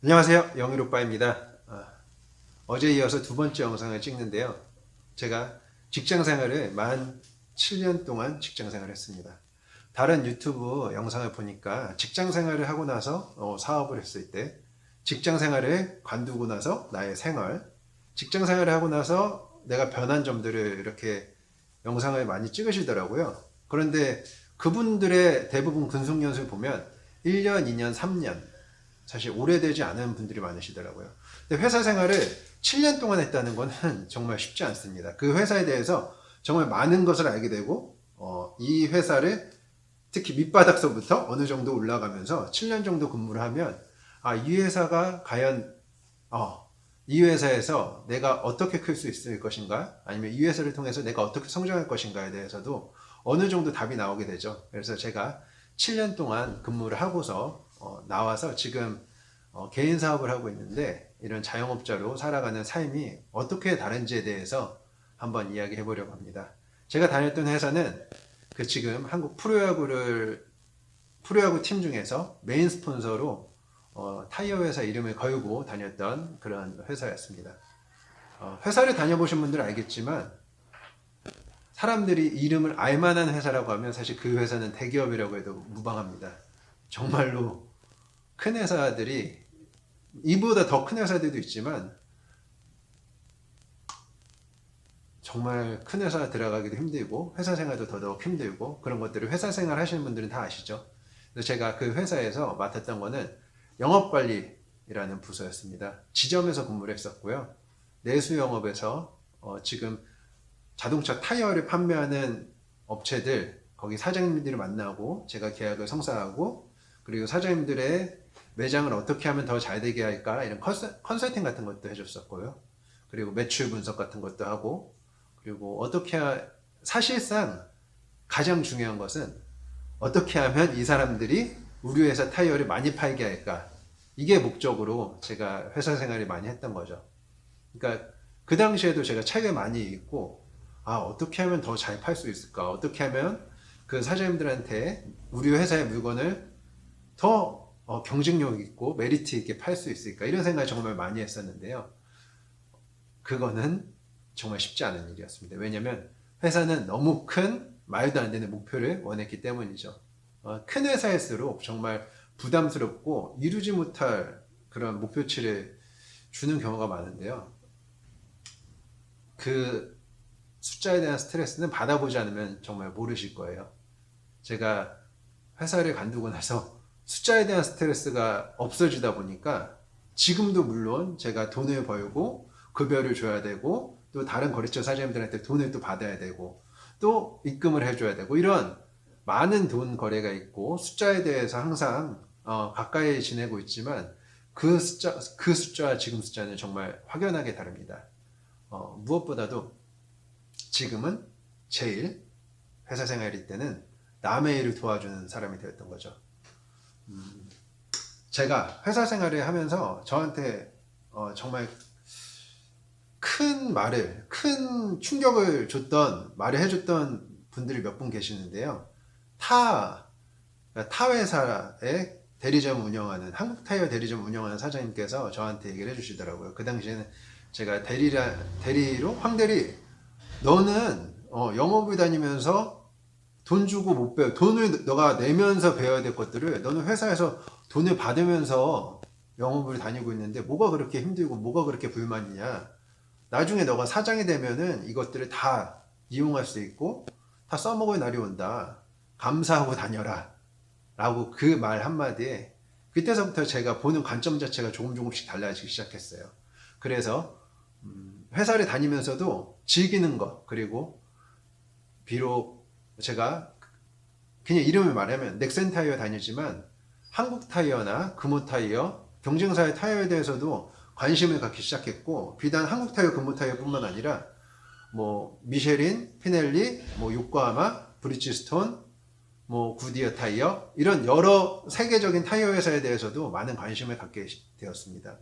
안녕하세요. 영일오빠입니다. 어제 이어서 두 번째 영상을 찍는데요. 제가 직장 생활을 만 7년 동안 직장 생활을 했습니다. 다른 유튜브 영상을 보니까 직장 생활을 하고 나서 사업을 했을 때, 직장 생활을 관두고 나서 나의 생활, 직장 생활을 하고 나서 내가 변한 점들을 이렇게 영상을 많이 찍으시더라고요. 그런데 그분들의 대부분 근속연수를 보면 1년, 2년, 3년, 사실 오래되지 않은 분들이 많으시더라고요. 근데 회사 생활을 7년 동안 했다는 것은 정말 쉽지 않습니다. 그 회사에 대해서 정말 많은 것을 알게 되고, 이 회사를 특히 밑바닥서부터 어느 정도 올라가면서 7년 정도 근무를 하면, 이 회사가 과연, 이 회사에서 내가 어떻게 클 수 있을 것인가? 아니면 이 회사를 통해서 내가 어떻게 성장할 것인가에 대해서도 어느 정도 답이 나오게 되죠. 그래서 제가 7년 동안 근무를 하고서 나와서 지금 개인 사업을 하고 있는데, 이런 자영업자로 살아가는 삶이 어떻게 다른지에 대해서 한번 이야기해 보려고 합니다. 제가 다녔던 회사는 그 지금 한국 프로야구 팀 중에서 메인 스폰서로 타이어 회사 이름을 걸고 다녔던 그런 회사였습니다. 회사를 다녀보신 분들은 알겠지만, 사람들이 이름을 알만한 회사라고 하면 사실 그 회사는 대기업이라고 해도 무방합니다. 정말로 큰 회사들이, 이보다 더 큰 회사들도 있지만 정말 큰 회사 들어가기도 힘들고 회사 생활도 더더욱 힘들고, 그런 것들을 회사 생활 하시는 분들은 다 아시죠. 그래서 제가 그 회사에서 맡았던 거는 영업관리라는 부서였습니다. 지점에서 근무를 했었고요. 내수 영업에서 지금 자동차 타이어를 판매하는 업체들, 거기 사장님들을 만나고 제가 계약을 성사하고, 그리고 사장님들의 매장을 어떻게 하면 더 잘 되게 할까, 이런 컨설팅 같은 것도 해줬었고요. 그리고 매출 분석 같은 것도 하고, 그리고 사실상 가장 중요한 것은 어떻게 하면 이 사람들이 우리 회사 타이어를 많이 팔게 할까, 이게 목적으로 제가 회사 생활을 많이 했던 거죠. 그러니까 그 당시에도 제가 책을 많이 읽고, 어떻게 하면 더 잘 팔 수 있을까, 어떻게 하면 그 사장님들한테 우리 회사의 물건을 더 경쟁력 있고 메리트 있게 팔 수 있을까, 이런 생각을 정말 많이 했었는데요. 그거는 정말 쉽지 않은 일이었습니다. 왜냐하면 회사는 너무 큰, 말도 안 되는 목표를 원했기 때문이죠. 큰 회사일수록 정말 부담스럽고 이루지 못할 그런 목표치를 주는 경우가 많은데요. 그 숫자에 대한 스트레스는 받아보지 않으면 정말 모르실 거예요. 제가 회사를 관두고 나서 숫자에 대한 스트레스가 없어지다 보니까, 지금도 물론 제가 돈을 벌고 급여를 줘야 되고, 또 다른 거래처 사장님들한테 돈을 또 받아야 되고, 또 입금을 해줘야 되고, 이런 많은 돈 거래가 있고, 숫자에 대해서 항상 가까이 지내고 있지만, 그 숫자와 지금 숫자는 정말 확연하게 다릅니다. 무엇보다도 지금은 제일 회사 생활일 때는 남의 일을 도와주는 사람이 되었던 거죠. 제가 회사 생활을 하면서 저한테 정말 큰 충격을 줬던 말을 해줬던 분들이 몇 분 계시는데요. 타 회사의 대리점 운영하는, 한국 타이어 대리점 운영하는 사장님께서 저한테 얘기를 해주시더라고요. 그 당시에는 제가 대리로, 황대리, 너는 영업을 다니면서 돈 주고 못 배워. 돈을 너가 내면서 배워야 될 것들을 너는 회사에서 돈을 받으면서 영업을 다니고 있는데 뭐가 그렇게 힘들고 뭐가 그렇게 불만이냐. 나중에 너가 사장이 되면은 이것들을 다 이용할 수 있고 다 써먹을 날이 온다. 감사하고 다녀라. 라고 그 말 한마디에 그때서부터 제가 보는 관점 자체가 조금씩 달라지기 시작했어요. 그래서 회사를 다니면서도 즐기는 것, 그리고 비록 제가 그냥 이름을 말하면 넥센 타이어 다니지만 한국 타이어나 금호 타이어, 경쟁사의 타이어에 대해서도 관심을 갖기 시작했고, 비단 한국 타이어, 금호 타이어 뿐만 아니라 미쉐린, 피넬리, 요코하마, 브리지스톤, 구디어 타이어, 이런 여러 세계적인 타이어 회사에 대해서도 많은 관심을 갖게 되었습니다.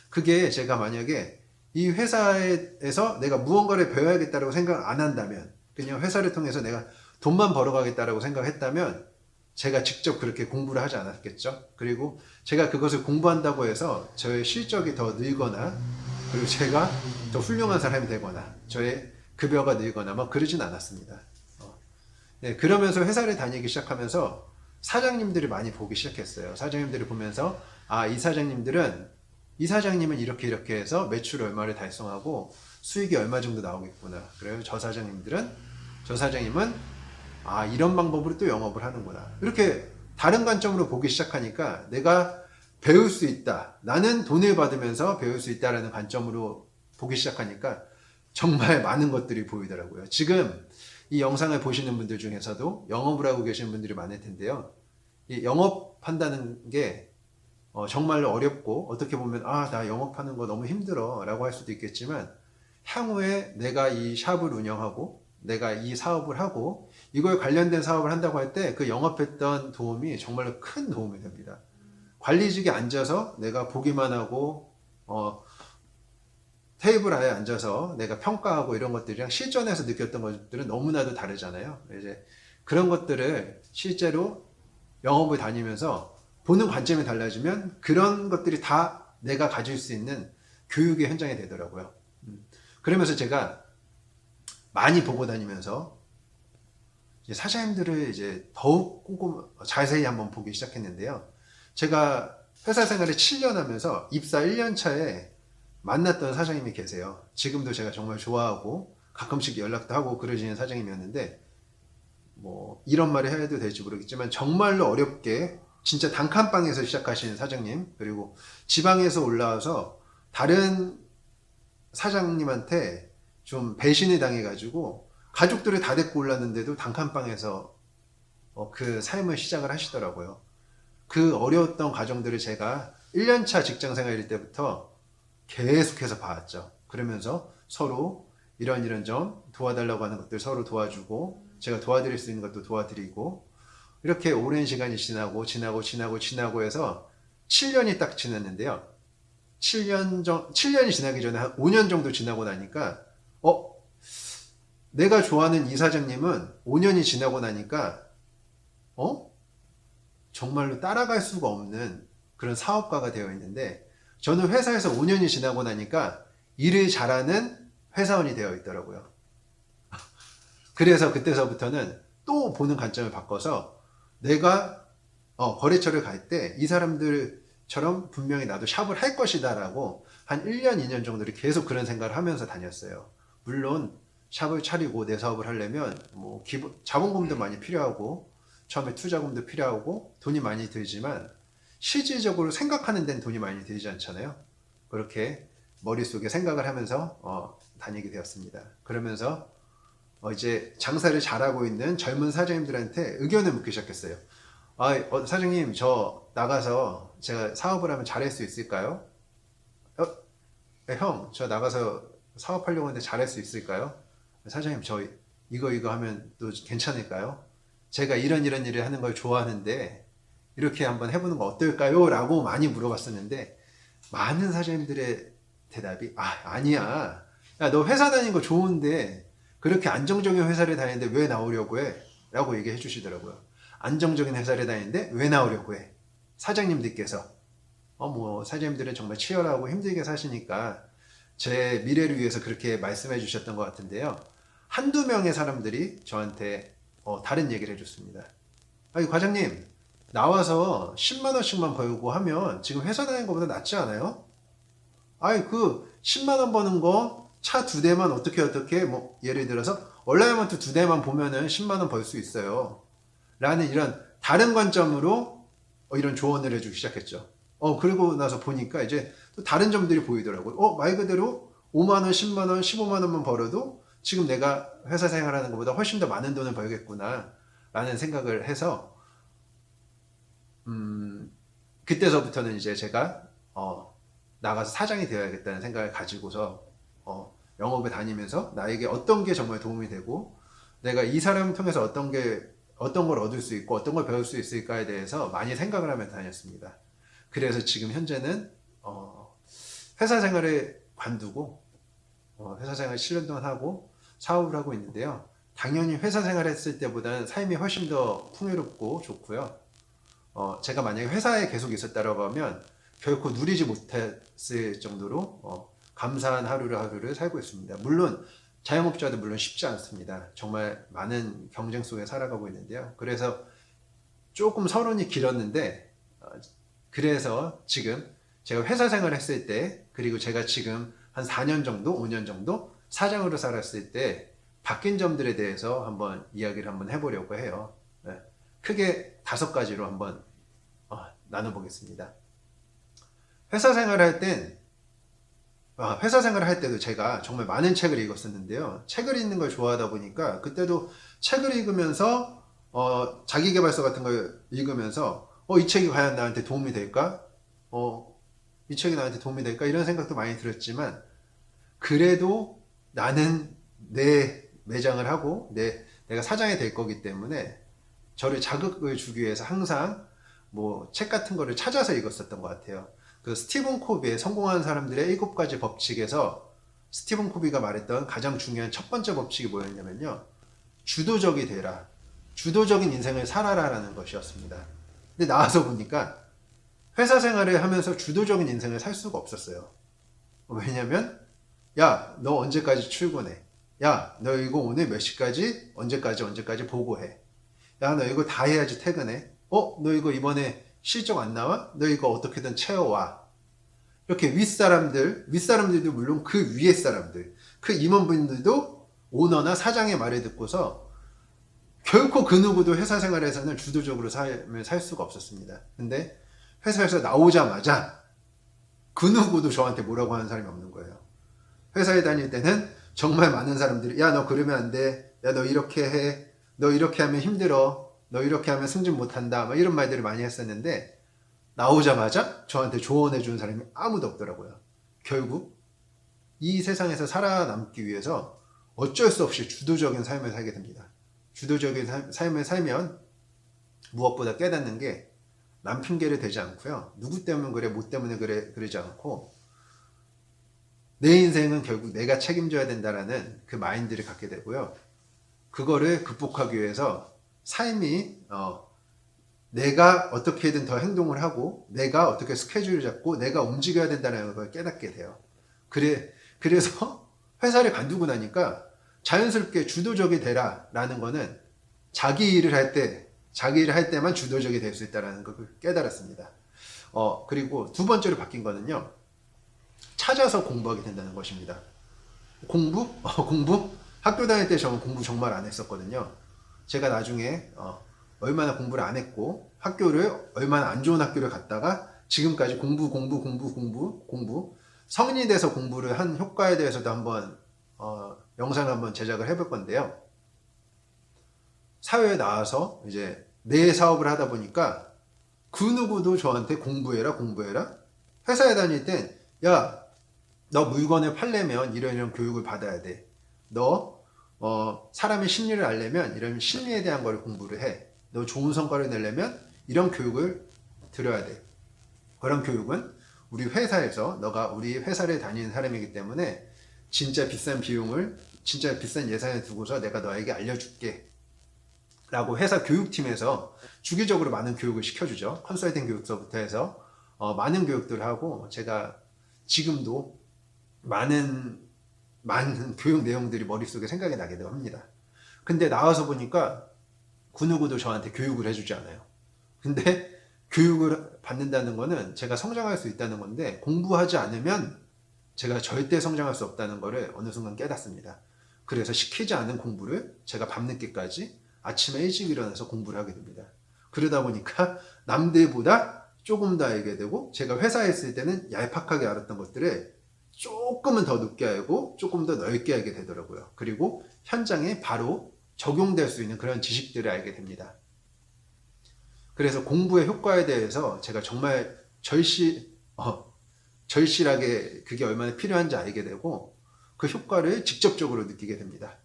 그게 제가 만약에 이 회사에서 내가 무언가를 배워야겠다고 생각 안 한다면, 그냥 회사를 통해서 내가 돈만 벌어가겠다라고 생각했다면 제가 직접 그렇게 공부를 하지 않았겠죠. 그리고 제가 그것을 공부한다고 해서 저의 실적이 더 늘거나 그리고 제가 더 훌륭한 사람이 되거나 저의 급여가 늘거나 뭐 그러진 않았습니다. 네, 그러면서 회사를 다니기 시작하면서 사장님들이 많이 보기 시작했어요. 사장님들이 보면서 이 사장님은 이렇게 이렇게 해서 매출 얼마를 달성하고 수익이 얼마 정도 나오겠구나. 그래요. 저 사장님은 이런 방법으로 또 영업을 하는구나. 이렇게 다른 관점으로 보기 시작하니까 내가 배울 수 있다. 나는 돈을 받으면서 배울 수 있다라는 관점으로 보기 시작하니까 정말 많은 것들이 보이더라고요. 지금 이 영상을 보시는 분들 중에서도 영업을 하고 계시는 분들이 많을 텐데요. 이 영업한다는 게 정말로 어렵고 어떻게 보면 나 영업하는 거 너무 힘들어 라고 할 수도 있겠지만 향후에 내가 이 샵을 운영하고 내가 이 사업을 하고 이걸 관련된 사업을 한다고 할 때 그 영업했던 도움이 정말로 큰 도움이 됩니다. 관리직에 앉아서 내가 보기만 하고 테이블 아래 앉아서 내가 평가하고 이런 것들이랑 실전에서 느꼈던 것들은 너무나도 다르잖아요. 이제 그런 것들을 실제로 영업을 다니면서 보는 관점이 달라지면 그런 것들이 다 내가 가질 수 있는 교육의 현장이 되더라고요. 그러면서 제가 많이 보고 다니면서 이제 사장님들을 이제 더욱 자세히 한번 보기 시작했는데요. 제가 회사 생활을 7년 하면서 입사 1년 차에 만났던 사장님이 계세요. 지금도 제가 정말 좋아하고 가끔씩 연락도 하고 그러시는 사장님이었는데 뭐 이런 말을 해도 될지 모르겠지만 정말로 어렵게 진짜 단칸방에서 시작하신 사장님, 그리고 지방에서 올라와서 다른 사장님한테 좀 배신을 당해가지고 가족들을 다 데리고 올랐는데도 단칸방에서 그 삶을 시작을 하시더라고요. 그 어려웠던 과정들을 제가 1년차 직장 생활일 때부터 계속해서 봐왔죠. 그러면서 서로 이런 점 도와달라고 하는 것들 서로 도와주고 제가 도와드릴 수 있는 것도 도와드리고 이렇게 오랜 시간이 지나고 해서 7년이 딱 지났는데요. 7년이 지나기 전에 한 5년 정도 지나고 나니까 내가 좋아하는 이 사장님은 5년이 지나고 나니까 정말로 따라갈 수가 없는 그런 사업가가 되어 있는데 저는 회사에서 5년이 지나고 나니까 일을 잘하는 회사원이 되어 있더라고요. 그래서 그때서부터는 또 보는 관점을 바꿔서 내가 거래처를 갈 때 이 사람들처럼 분명히 나도 샵을 할 것이다 라고 한 1년, 2년 정도를 계속 그런 생각을 하면서 다녔어요. 물론 샵을 차리고 내 사업을 하려면 뭐 자본금도 많이 필요하고 처음에 투자금도 필요하고 돈이 많이 들지만 실질적으로 생각하는 데는 돈이 많이 들지 않잖아요. 그렇게 머릿속에 생각을 하면서 다니게 되었습니다. 그러면서 이제 장사를 잘하고 있는 젊은 사장님들한테 의견을 묻기 시작했어요. 사장님, 저 나가서 제가 사업을 하면 잘할 수 있을까요? 형, 저 나가서 사업하려고 하는데 잘할 수 있을까요? 사장님, 저 이거 하면 또 괜찮을까요? 제가 이런 일을 하는 걸 좋아하는데 이렇게 한번 해보는 거 어떨까요? 라고 많이 물어봤었는데 많은 사장님들의 대답이 아니야. 야, 너 회사 다니는 거 좋은데 그렇게 안정적인 회사를 다니는데 왜 나오려고 해? 라고 얘기해 주시더라고요. 안정적인 회사를 다니는데 왜 나오려고 해? 사장님들께서 뭐 사장님들은 정말 치열하고 힘들게 사시니까 제 미래를 위해서 그렇게 말씀해 주셨던 것 같은데요. 한두 명의 사람들이 저한테 다른 얘기를 해줬습니다. 과장님, 나와서 10만 원씩만 벌고 하면 지금 회사 다니는 것보다 낫지 않아요? 그 10만 원 버는 거 차 2대만 어떻게 뭐 예를 들어서 얼라이먼트 2대만 보면은 10만 원 벌 수 있어요. 라는 이런 다른 관점으로 이런 조언을 해주기 시작했죠. 그리고 나서 보니까 이제 또 다른 점들이 보이더라고요. 말 그대로 5만 원, 10만 원, 15만 원만 벌어도 지금 내가 회사 생활하는 것보다 훨씬 더 많은 돈을 벌겠구나 라는 생각을 해서 그때서부터는 이제 제가 나가서 사장이 되어야겠다는 생각을 가지고서 영업에 다니면서 나에게 어떤 게 정말 도움이 되고 내가 이 사람을 통해서 어떤 걸 얻을 수 있고 어떤 걸 배울 수 있을까에 대해서 많이 생각을 하며 다녔습니다. 그래서 지금 현재는 회사 생활을 관두고 회사 생활 7년 동안 하고 사업을 하고 있는데요. 당연히 회사 생활했을 때보다는 삶이 훨씬 더 풍요롭고 좋고요. 제가 만약에 회사에 계속 있었다라고 하면 결코 누리지 못했을 정도로 감사한 하루를 살고 있습니다. 물론 자영업자도 물론 쉽지 않습니다. 정말 많은 경쟁 속에 살아가고 있는데요. 그래서 조금 서론이 길었는데 그래서 지금 제가 회사 생활을 했을 때 그리고 제가 지금 한 4년 정도 5년 정도 사장으로 살았을 때 바뀐 점들에 대해서 한번 이야기를 한번 해보려고 해요. 네. 크게 5가지로 한번 나눠보겠습니다. 회사 생활을 할 때도 제가 정말 많은 책을 읽었었는데요. 책을 읽는 걸 좋아하다 보니까 그때도 책을 읽으면서 자기계발서 같은 걸 읽으면서 이 책이 과연 나한테 도움이 될까? 이 책이 나한테 도움이 될까? 이런 생각도 많이 들었지만 그래도 나는 내 매장을 하고 내가 사장이 될 거기 때문에 저를 자극을 주기 위해서 항상 뭐 책 같은 거를 찾아서 읽었었던 것 같아요. 그 스티븐 코비의 성공한 사람들의 7가지 법칙에서 스티븐 코비가 말했던 가장 중요한 첫 번째 법칙이 뭐였냐면요. 주도적이 되라. 주도적인 인생을 살아라라는 것이었습니다. 근데 나와서 보니까 회사 생활을 하면서 주도적인 인생을 살 수가 없었어요. 왜냐면 야, 너 언제까지 출근해? 야, 너 이거 오늘 몇 시까지 언제까지 보고해? 야, 너 이거 다 해야지 퇴근해? 너 이거 이번에 실적 안 나와? 너 이거 어떻게든 채워와. 이렇게 윗사람들도 물론 그 위에 사람들, 그 임원분들도 오너나 사장의 말을 듣고서 결코 그 누구도 회사 생활에서는 주도적으로 삶을 살 수가 없었습니다. 근데 회사에서 나오자마자 그 누구도 저한테 뭐라고 하는 사람이 없는 거예요. 회사에 다닐 때는 정말 많은 사람들이 야, 너 그러면 안 돼. 야, 너 이렇게 해. 너 이렇게 하면 힘들어. 너 이렇게 하면 승진 못한다. 막 이런 말들을 많이 했었는데 나오자마자 저한테 조언해 주는 사람이 아무도 없더라고요. 결국 이 세상에서 살아남기 위해서 어쩔 수 없이 주도적인 삶을 살게 됩니다. 주도적인 삶을 살면 무엇보다 깨닫는 게 남 핑계를 대지 않고요. 누구 때문에 그래, 뭐 때문에 그래, 그러지 않고 내 인생은 결국 내가 책임져야 된다라는 그 마인드를 갖게 되고요. 그거를 극복하기 위해서 삶이 내가 어떻게든 더 행동을 하고 내가 어떻게 스케줄을 잡고 내가 움직여야 된다는 걸 깨닫게 돼요. 그래서 회사를 관두고 나니까 자연스럽게 주도적이 되라 라는 거는 자기 일을 할 때만 주도적이 될 수 있다는 걸 깨달았습니다. 그리고 두 번째로 바뀐 거는요. 찾아서 공부하게 된다는 것입니다. 공부? 공부? 학교 다닐 때 저는 공부 정말 안 했었거든요. 제가 나중에 얼마나 공부를 안 했고 학교를 얼마나 안 좋은 학교를 갔다가 지금까지 공부 성인이 돼서 공부를 한 효과에 대해서도 한번 영상을 한번 제작을 해볼 건데요. 사회에 나와서 이제 내 사업을 하다 보니까 그 누구도 저한테 공부해라. 회사에 다닐 땐 야, 너 물건을 팔려면 이런 교육을 받아야 돼. 너 사람의 심리를 알려면 이런 심리에 대한 걸 공부를 해. 너 좋은 성과를 내려면 이런 교육을 들어야 돼. 그런 교육은 우리 회사에서 너가 우리 회사를 다니는 사람이기 때문에 진짜 비싼 비용을 진짜 비싼 예산을 두고서 내가 너에게 알려줄게 라고 회사 교육팀에서 주기적으로 많은 교육을 시켜주죠. 컨설팅 교육서부터 해서 많은 교육들을 하고 제가 지금도 많은 교육 내용들이 머릿속에 생각이 나게 합니다. 근데 나와서 보니까 그 누구도 저한테 교육을 해주지 않아요. 근데 교육을 받는다는 거는 제가 성장할 수 있다는 건데 공부하지 않으면 제가 절대 성장할 수 없다는 거를 어느 순간 깨닫습니다. 그래서 시키지 않은 공부를 제가 밤늦게까지 아침에 일찍 일어나서 공부를 하게 됩니다. 그러다 보니까 남들보다 조금 더 알게 되고 제가 회사에 있을 때는 얄팍하게 알았던 것들을 조금은 더 늦게 알고 조금 더 넓게 알게 되더라고요. 그리고 현장에 바로 적용될 수 있는 그런 지식들을 알게 됩니다. 그래서 공부의 효과에 대해서 제가 정말 절실하게 그게 얼마나 필요한지 알게 되고 그 효과를 직접적으로 느끼게 됩니다.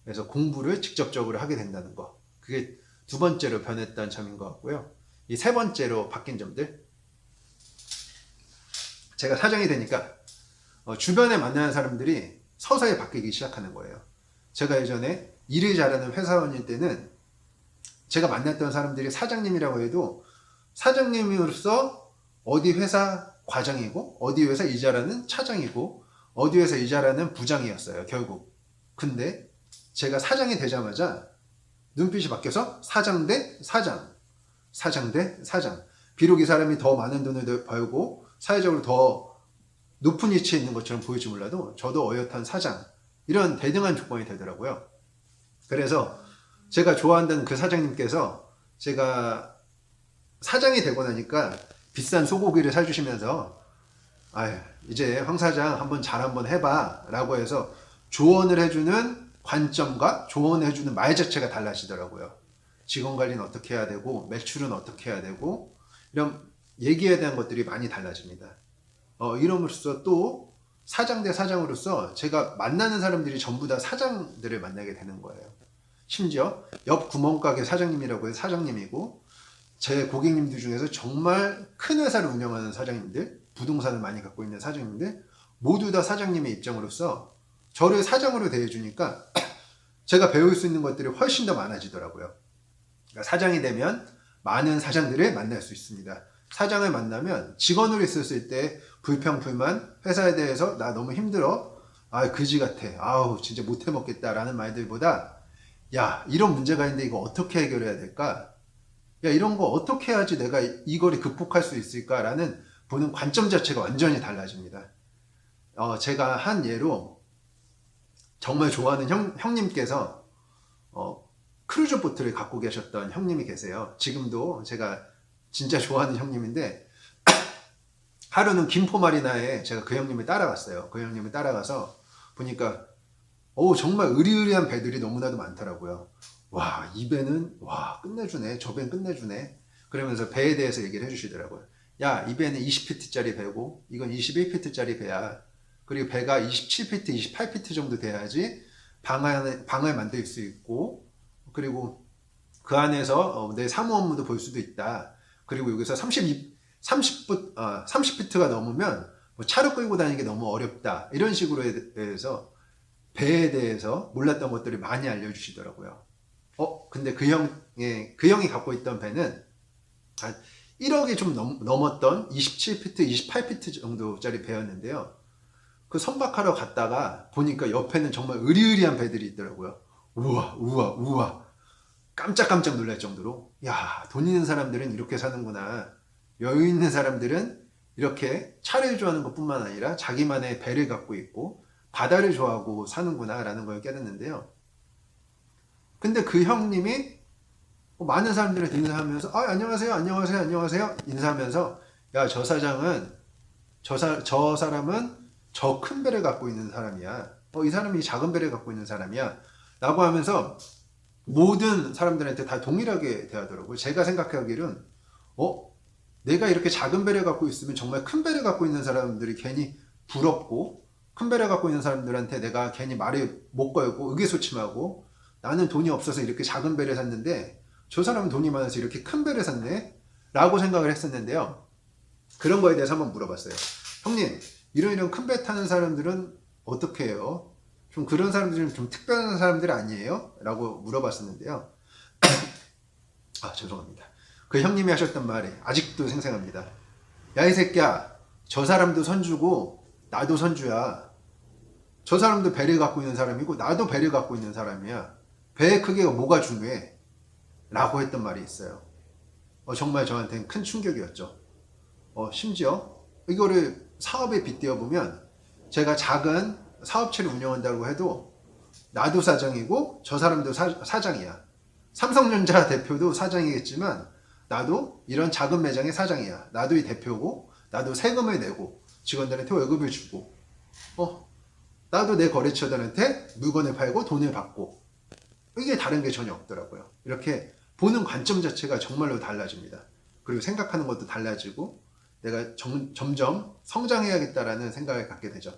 그래서 공부를 직접적으로 하게 된다는 거. 그게 두 번째로 변했던 점인 것 같고요. 이 세 번째로 바뀐 점들. 제가 사장이 되니까 주변에 만나는 사람들이 서서히 바뀌기 시작하는 거예요. 제가 예전에 일을 잘하는 회사원일 때는 제가 만났던 사람들이 사장님이라고 해도 사장님으로서 어디 회사 과장이고 어디 회사 이자라는 차장이고 어디 회사 이자라는 부장이었어요, 결국. 근데 제가 사장이 되자마자 눈빛이 바뀌어서 사장 대 사장, 사장 대 사장. 비록 이 사람이 더 많은 돈을 벌고 사회적으로 더 높은 위치에 있는 것처럼 보일지 몰라도 저도 어엿한 사장, 이런 대등한 조건이 되더라고요. 그래서 제가 좋아한다는 그 사장님께서 제가 사장이 되고 나니까 비싼 소고기를 사주시면서 아유, 이제 황 사장 한번 해봐 라고 해서 조언을 해주는 관점과 조언해주는 말 자체가 달라지더라고요. 직원 관리는 어떻게 해야 되고 매출은 어떻게 해야 되고 이런 얘기에 대한 것들이 많이 달라집니다. 이름으로써 또 사장 대 사장으로서 제가 만나는 사람들이 전부 다 사장들을 만나게 되는 거예요. 심지어 옆 구멍가게 사장님이라고 해서 사장님이고 제 고객님들 중에서 정말 큰 회사를 운영하는 사장님들, 부동산을 많이 갖고 있는 사장님들 모두 다 사장님의 입장으로서 저를 사장으로 대해주니까 제가 배울 수 있는 것들이 훨씬 더 많아지더라고요. 그러니까 사장이 되면 많은 사장들을 만날 수 있습니다. 사장을 만나면 직원으로 있었을 때 불평, 불만, 회사에 대해서 나 너무 힘들어, 아 그지 같아, 아우 진짜 못해 먹겠다라는 말들보다 야 이런 문제가 있는데 이거 어떻게 해결해야 될까? 야 이런 거 어떻게 해야지 내가 이거를 극복할 수 있을까라는 보는 관점 자체가 완전히 달라집니다. 제가 한 예로 정말 좋아하는 형님께서 크루즈 보트를 갖고 계셨던 형님이 계세요. 지금도 제가 진짜 좋아하는 형님인데 하루는 김포마리나에 제가 그 형님을 따라갔어요. 그 형님을 따라가서 보니까 정말 으리으리한 배들이 너무나도 많더라고요. 와, 이 배는 와 끝내주네, 저 배는 끝내주네. 그러면서 배에 대해서 얘기를 해주시더라고요. 야, 이 배는 20피트짜리 배고 이건 21피트짜리 배야. 그리고 배가 27피트, 28피트 정도 돼야지 방을 만들 수 있고, 그리고 그 안에서 내 사무 업무도 볼 수도 있다. 그리고 여기서 30피트가 넘으면 뭐 차로 끌고 다니는 게 너무 어렵다. 이런 식으로 해서 배에 대해서 몰랐던 것들을 많이 알려주시더라고요. 근데 그 형이 갖고 있던 배는 한 1억이 좀 넘었던 27피트, 28피트 정도짜리 배였는데요. 그 선박하러 갔다가 보니까 옆에는 정말 으리으리한 배들이 있더라고요. 우와. 깜짝깜짝 놀랄 정도로, 야, 돈 있는 사람들은 이렇게 사는구나. 여유 있는 사람들은 이렇게 차를 좋아하는 것뿐만 아니라 자기만의 배를 갖고 있고 바다를 좋아하고 사는구나 라는 걸 깨닫는데요. 근데 그 형님이 많은 사람들한테 인사하면서 안녕하세요 인사하면서 야, 저 사장은 저 사람은 저 큰 배를 갖고 있는 사람이야. 이 사람이 작은 배를 갖고 있는 사람이야 라고 하면서 모든 사람들한테 다 동일하게 대하더라고요. 제가 생각하기로는 내가 이렇게 작은 배를 갖고 있으면 정말 큰 배를 갖고 있는 사람들이 괜히 부럽고, 큰 배를 갖고 있는 사람들한테 내가 괜히 말을 못 걸고 의기소침하고, 나는 돈이 없어서 이렇게 작은 배를 샀는데 저 사람은 돈이 많아서 이렇게 큰 배를 샀네 라고 생각을 했었는데요. 그런 거에 대해서 한번 물어봤어요. 형님, 이런 큰 배 타는 사람들은 어떻게 해요? 좀 그런 사람들은 좀 특별한 사람들 아니에요? 라고 물어봤었는데요. 죄송합니다. 그 형님이 하셨던 말이 아직도 생생합니다. 야, 이 새끼야, 저 사람도 선주고 나도 선주야. 저 사람도 배를 갖고 있는 사람이고 나도 배를 갖고 있는 사람이야. 배의 크기가 뭐가 중요해? 라고 했던 말이 있어요. 정말 저한테는 큰 충격이었죠. 심지어 이거를 사업에 빗대어 보면 제가 작은 사업체를 운영한다고 해도 나도 사장이고 저 사람도 사장이야. 삼성전자 대표도 사장이겠지만 나도 이런 작은 매장의 사장이야. 나도 이 대표고 나도 세금을 내고 직원들한테 월급을 주고 나도 내 거래처들한테 물건을 팔고 돈을 받고, 이게 다른 게 전혀 없더라고요. 이렇게 보는 관점 자체가 정말로 달라집니다. 그리고 생각하는 것도 달라지고 내가 점점 성장해야겠다라는 생각을 갖게 되죠.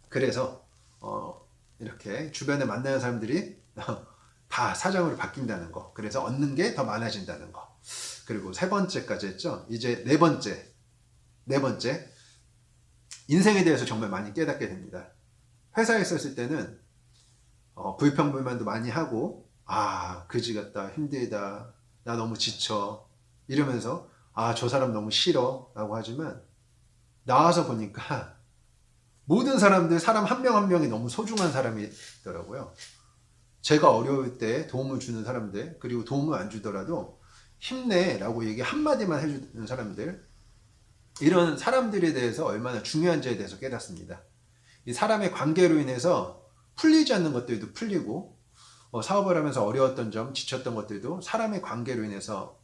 그래서 이렇게 주변에 만나는 사람들이 다 사장으로 바뀐다는 거, 그래서 얻는 게 더 많아진다는 거. 그리고 세 번째까지 했죠. 이제 네 번째 인생에 대해서 정말 많이 깨닫게 됩니다. 회사에 있었을 때는 불평불만도 많이 하고, 아, 그지 같다, 힘들다, 나 너무 지쳐, 이러면서, 아, 저 사람 너무 싫어, 라고 하지만, 나와서 보니까, 모든 사람들, 사람 한 명 한 명이 너무 소중한 사람이더라고요. 제가 어려울 때 도움을 주는 사람들, 그리고 도움을 안 주더라도, 힘내라고 얘기 한마디만 해주는 사람들, 이런 사람들에 대해서 얼마나 중요한지에 대해서 깨닫습니다. 이 사람의 관계로 인해서 풀리지 않는 것들도 풀리고, 사업을 하면서 어려웠던 점, 지쳤던 것들도 사람의 관계로 인해서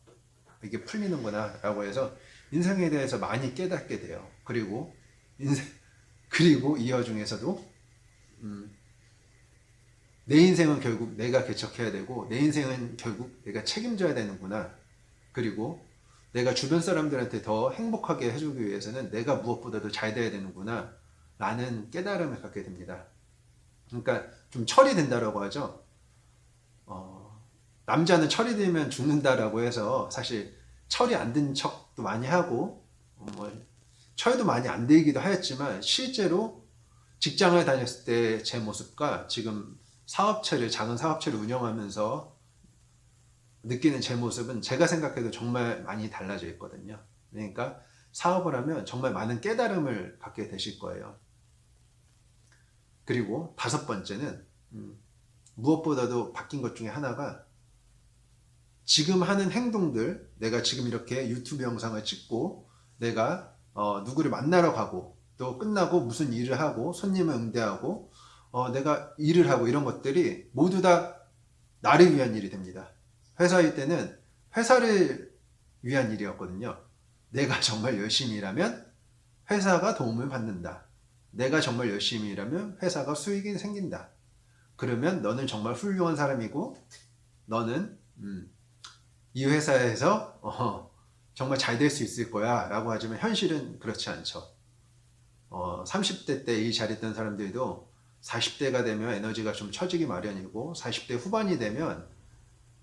이게 풀리는구나 라고 해서 인생에 대해서 많이 깨닫게 돼요. 그리고 이 와중에서도 내 인생은 결국 내가 개척해야 되고, 내 인생은 결국 내가 책임져야 되는구나. 그리고 내가 주변 사람들한테 더 행복하게 해주기 위해서는 내가 무엇보다도 잘 돼야 되는구나 라는 깨달음을 갖게 됩니다. 그러니까 좀 철이 든다라고 하죠. 남자는 철이 들면 죽는다라고 해서 사실 철이 안 든 척도 많이 하고, 철도 많이 안 들기도 하였지만, 실제로 직장을 다녔을 때 제 모습과 지금 작은 사업체를 운영하면서 느끼는 제 모습은 제가 생각해도 정말 많이 달라져 있거든요. 그러니까 사업을 하면 정말 많은 깨달음을 갖게 되실 거예요. 그리고 5번째는 무엇보다도 바뀐 것 중에 하나가, 지금 하는 행동들, 내가 지금 이렇게 유튜브 영상을 찍고, 내가 누구를 만나러 가고, 또 끝나고 무슨 일을 하고, 손님을 응대하고, 내가 일을 하고, 이런 것들이 모두 다 나를 위한 일이 됩니다. 회사일 때는 회사를 위한 일이었거든요. 내가 정말 열심히 일하면 회사가 도움을 받는다. 내가 정말 열심히 일하면 회사가 수익이 생긴다. 그러면 너는 정말 훌륭한 사람이고, 너는 이 회사에서 정말 잘 될 수 있을 거야 라고 하지만, 현실은 그렇지 않죠. 30대 때 일 잘했던 사람들도 40대가 되면 에너지가 좀 처지기 마련이고, 40대 후반이 되면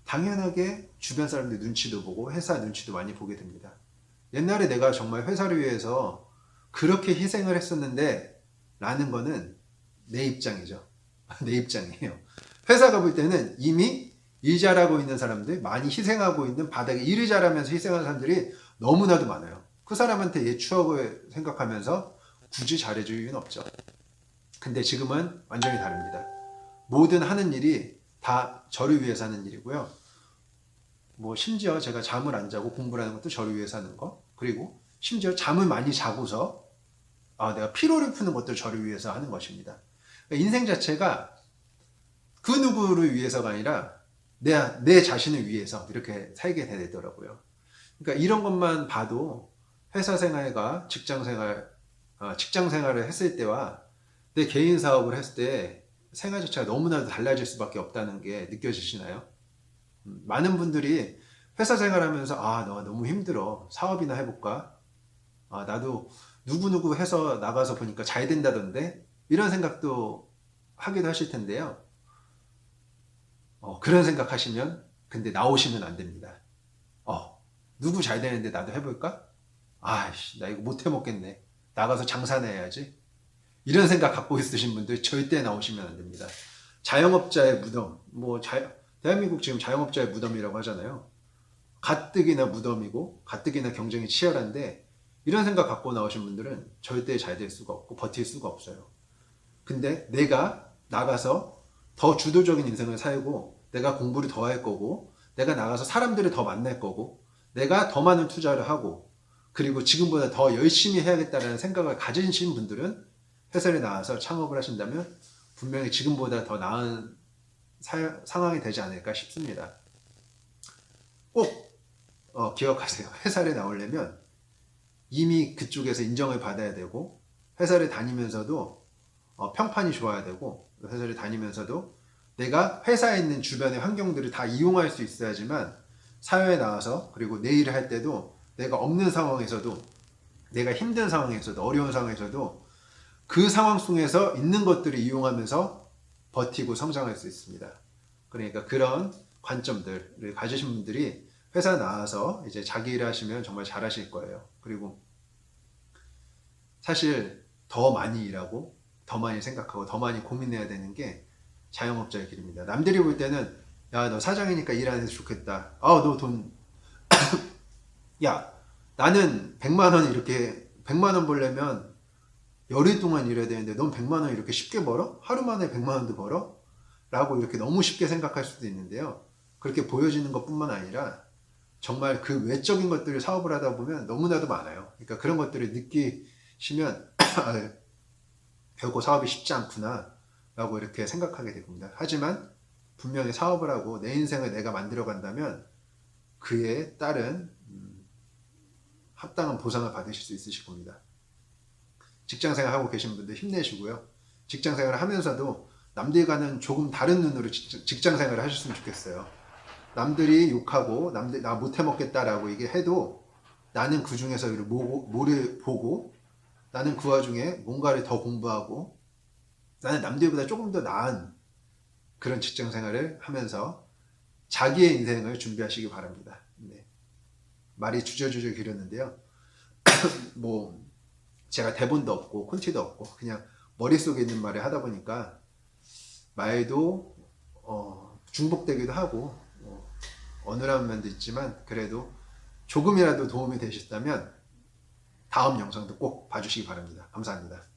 당연하게 주변 사람들 눈치도 보고 회사 눈치도 많이 보게 됩니다. 옛날에 내가 정말 회사를 위해서 그렇게 희생을 했었는데 라는 거는 내 입장이죠. 내 입장이에요. 회사가 볼 때는 이미 일 잘하고 있는 사람들, 많이 희생하고 있는, 바닥에 일을 잘하면서 희생하는 사람들이 너무나도 많아요. 그 사람한테 옛 추억을 생각하면서 굳이 잘해줄 이유는 없죠. 근데 지금은 완전히 다릅니다. 모든 하는 일이 다 저를 위해서 하는 일이고요. 심지어 제가 잠을 안 자고 공부를 하는 것도 저를 위해서 하는 거, 그리고 심지어 잠을 많이 자고서 내가 피로를 푸는 것도 저를 위해서 하는 것입니다. 그러니까 인생 자체가 그 누구를 위해서가 아니라 내 자신을 위해서 이렇게 살게 되더라고요. 그러니까 이런 것만 봐도 회사 생활과 직장 생활을 했을 때와 내 개인 사업을 했을 때 생활 자체가 너무나도 달라질 수밖에 없다는 게 느껴지시나요? 많은 분들이 회사 생활하면서 너 너무 힘들어, 사업이나 해볼까? 나도 누구누구 해서 나가서 보니까 잘 된다던데, 이런 생각도 하기도 하실 텐데요. 그런 생각 하시면 근데 나오시면 안 됩니다. 누구 잘 되는데 나도 해볼까? 나 이거 못 해먹겠네, 나가서 장사나 해야지, 이런 생각 갖고 있으신 분들 절대 나오시면 안 됩니다. 자영업자의 무덤, 대한민국 지금 자영업자의 무덤이라고 하잖아요. 가뜩이나 무덤이고 가뜩이나 경쟁이 치열한데, 이런 생각 갖고 나오신 분들은 절대 잘 될 수가 없고 버틸 수가 없어요. 근데 내가 나가서 더 주도적인 인생을 살고, 내가 공부를 더 할 거고, 내가 나가서 사람들을 더 만날 거고, 내가 더 많은 투자를 하고, 그리고 지금보다 더 열심히 해야겠다는 생각을 가지신 분들은 회사에 나와서 창업을 하신다면 분명히 지금보다 더 나은 상황이 되지 않을까 싶습니다. 꼭 기억하세요. 회사에 나오려면 이미 그쪽에서 인정을 받아야 되고, 회사를 다니면서도 평판이 좋아야 되고, 회사를 다니면서도 내가 회사에 있는 주변의 환경들을 다 이용할 수 있어야지만 사회에 나와서, 그리고 내 일을 할 때도 내가 없는 상황에서도, 내가 힘든 상황에서도, 어려운 상황에서도 그 상황 속에서 있는 것들을 이용하면서 버티고 성장할 수 있습니다. 그러니까 그런 관점들을 가지신 분들이 회사 나와서 이제 자기 일을 하시면 정말 잘하실 거예요. 그리고 사실 더 많이 일하고 더 많이 생각하고 더 많이 고민해야 되는 게, 자영업자의 길입니다. 남들이 볼 때는 야, 너 사장이니까 일 안 해서 좋겠다. 아, 너 돈, 야, 나는 100만 원 이렇게 100만 원 벌려면 열흘 동안 일해야 되는데 넌 100만 원 이렇게 쉽게 벌어? 하루 만에 100만 원도 벌어? 라고 이렇게 너무 쉽게 생각할 수도 있는데요. 그렇게 보여지는 것뿐만 아니라 정말 그 외적인 것들을 사업을 하다 보면 너무나도 많아요. 그러니까 그런 것들을 느끼시면 아, 결코 사업이 쉽지 않구나 라고 이렇게 생각하게 됩니다. 하지만 분명히 사업을 하고 내 인생을 내가 만들어 간다면 그에 따른 합당한 보상을 받으실 수 있으실 겁니다. 직장생활 하고 계신 분들 힘내시고요. 직장생활을 하면서도 남들과는 조금 다른 눈으로 직장생활을 하셨으면 좋겠어요. 남들이 욕하고 남들 나 못해 먹겠다라고 얘기해도 나는 그 중에서 뭐를 보고 나는 그 와중에 뭔가를 더 공부하고 나는 남들보다 조금 더 나은 그런 직장생활을 하면서 자기의 인생을 준비하시기 바랍니다. 네. 말이 주저주저 길었는데요. 뭐 제가 대본도 없고 콘티도 없고 그냥 머릿속에 있는 말을 하다 보니까 말도 중복되기도 하고 어눌한 면도 있지만 그래도 조금이라도 도움이 되셨다면 다음 영상도 꼭 봐주시기 바랍니다. 감사합니다.